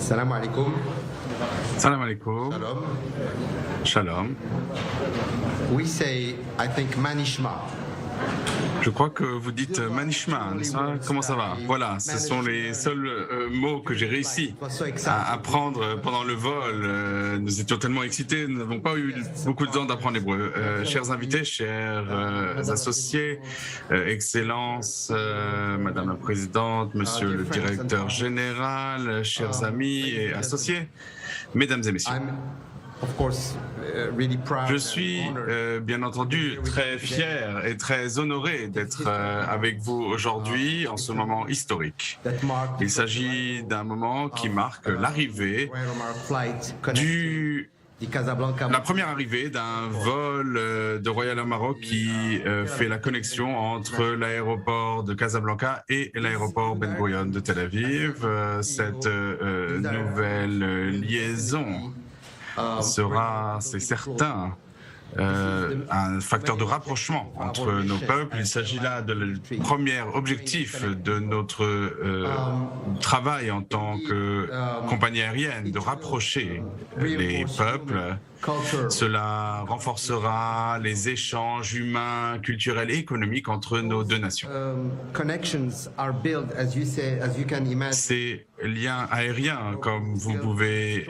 Salam alaikum. Salam alaikum. Shalom. Shalom. We say, I think, manishma. Je crois que vous dites Manishma, n'est-ce pas? Comment ça va? Voilà, ce sont les seuls mots que j'ai réussi à apprendre pendant le vol. Nous étions tellement excités, nous n'avons pas eu beaucoup de temps d'apprendre l'hébreu. Chers invités, chers associés, Excellence, Madame la Présidente, Monsieur le Directeur Général, chers amis et associés, Mesdames et Messieurs. Je suis bien entendu très fier et très honoré d'être avec vous aujourd'hui en ce moment historique. Il s'agit d'un moment qui marque l'arrivée la première arrivée d'un vol de Royal Air Maroc qui fait la connexion entre l'aéroport de Casablanca et l'aéroport Ben Gurion de Tel Aviv. Cette nouvelle liaison sera, c'est certain, un facteur de rapprochement entre nos peuples. Il s'agit là du premier objectif de notre travail en tant que compagnie aérienne, de rapprocher les peuples. Cela renforcera les échanges humains, culturels et économiques entre nos deux nations. Ces liens aériens, comme vous pouvez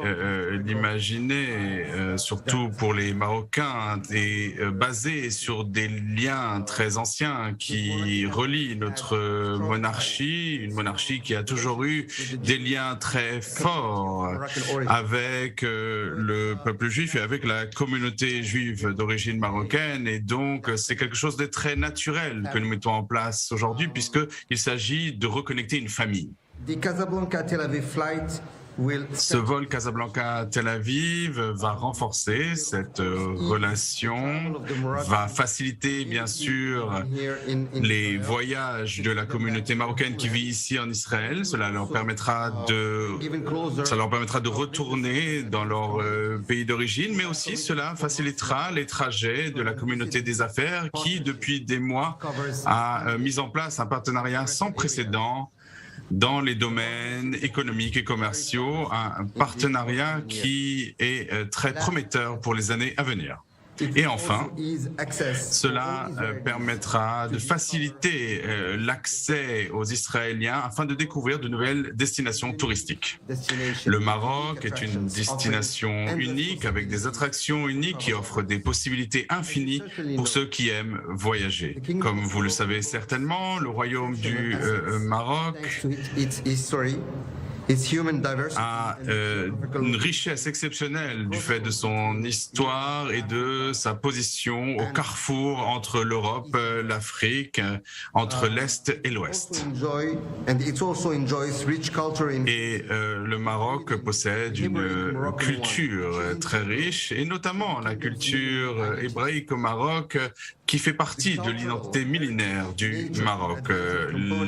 l'imaginer, surtout pour les Marocains, est basé sur des liens très anciens qui relient notre monarchie, une monarchie qui a toujours eu des liens très forts avec le peuple juif et avec la communauté juive d'origine marocaine, et donc c'est quelque chose de très naturel que nous mettons en place aujourd'hui puisqu'il s'agit de reconnecter une famille. Ce vol Casablanca-Tel Aviv va renforcer cette relation, va faciliter bien sûr les voyages de la communauté marocaine qui vit ici en Israël. Cela leur permettra de retourner dans leur pays d'origine, mais aussi cela facilitera les trajets de la communauté des affaires qui, depuis des mois, a mis en place un partenariat sans précédent dans les domaines économiques et commerciaux, un partenariat qui est très prometteur pour les années à venir. Et enfin, cela permettra de faciliter l'accès aux Israéliens afin de découvrir de nouvelles destinations touristiques. Le Maroc est une destination unique avec des attractions uniques qui offrent des possibilités infinies pour ceux qui aiment voyager. Comme vous le savez certainement, le royaume du Maroc a une richesse exceptionnelle du fait de son histoire et de sa position au carrefour entre l'Europe, l'Afrique, entre l'Est et l'Ouest. Et le Maroc possède une culture très riche, et notamment la culture hébraïque au Maroc, qui fait partie de l'identité millénaire du Maroc.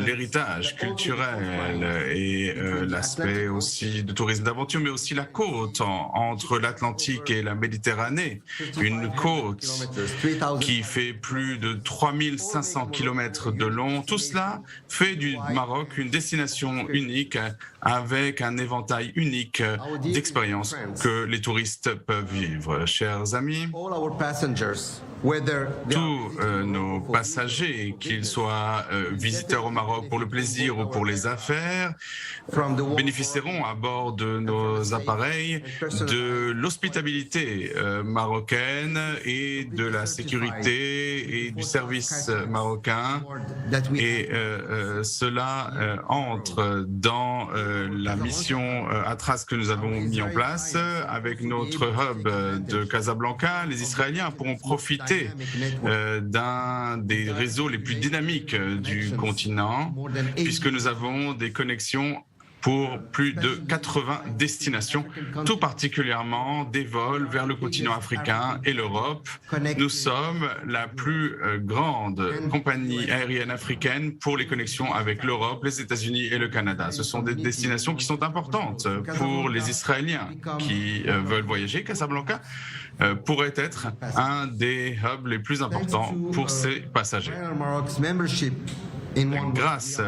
L'héritage culturel et l'aspect aussi de tourisme d'aventure, mais aussi la côte entre l'Atlantique et la Méditerranée. Une côte qui fait plus de 3500 km de long. Tout cela fait du Maroc une destination unique avec un éventail unique d'expériences que les touristes peuvent vivre. Chers amis, tous nos passagers, qu'ils soient visiteurs au Maroc pour le plaisir ou pour les affaires, bénéficieront à bord de nos appareils de l'hospitalité marocaine et de la sécurité et du service marocain. Et cela entre dans la mission Atras que nous avons mis en place avec notre hub de Casablanca. Les Israéliens pourront profiter d'un des réseaux les plus dynamiques du continent, puisque nous avons des connexions pour plus de 80 destinations, tout particulièrement des vols vers le continent africain et l'Europe. Nous sommes la plus grande compagnie aérienne africaine pour les connexions avec l'Europe, les États-Unis et le Canada. Ce sont des destinations qui sont importantes pour les Israéliens qui veulent voyager. Casablanca pourrait être un des hubs les plus importants pour ces passagers. grâce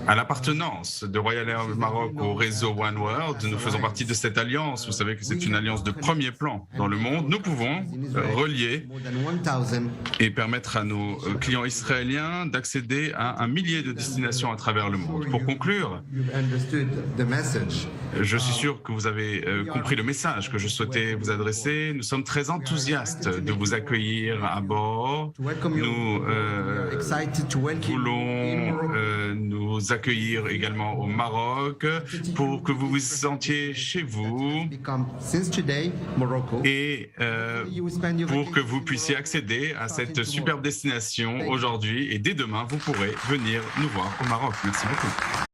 à l'appartenance de Royal Air Maroc au réseau One World, nous faisons partie de cette alliance. Vous savez que c'est une alliance de premier plan dans le monde. Nous pouvons relier et permettre à nos clients israéliens d'accéder à 1 millier de destinations à travers le monde. Pour conclure, je suis sûr que vous avez compris le message que je souhaitais vous adresser. Nous sommes très enthousiastes de vous accueillir à bord. Nous voulons nous accueillir également au Maroc pour que vous vous sentiez chez vous et pour que vous puissiez accéder à cette superbe destination aujourd'hui et dès demain, vous pourrez venir nous voir au Maroc. Merci beaucoup.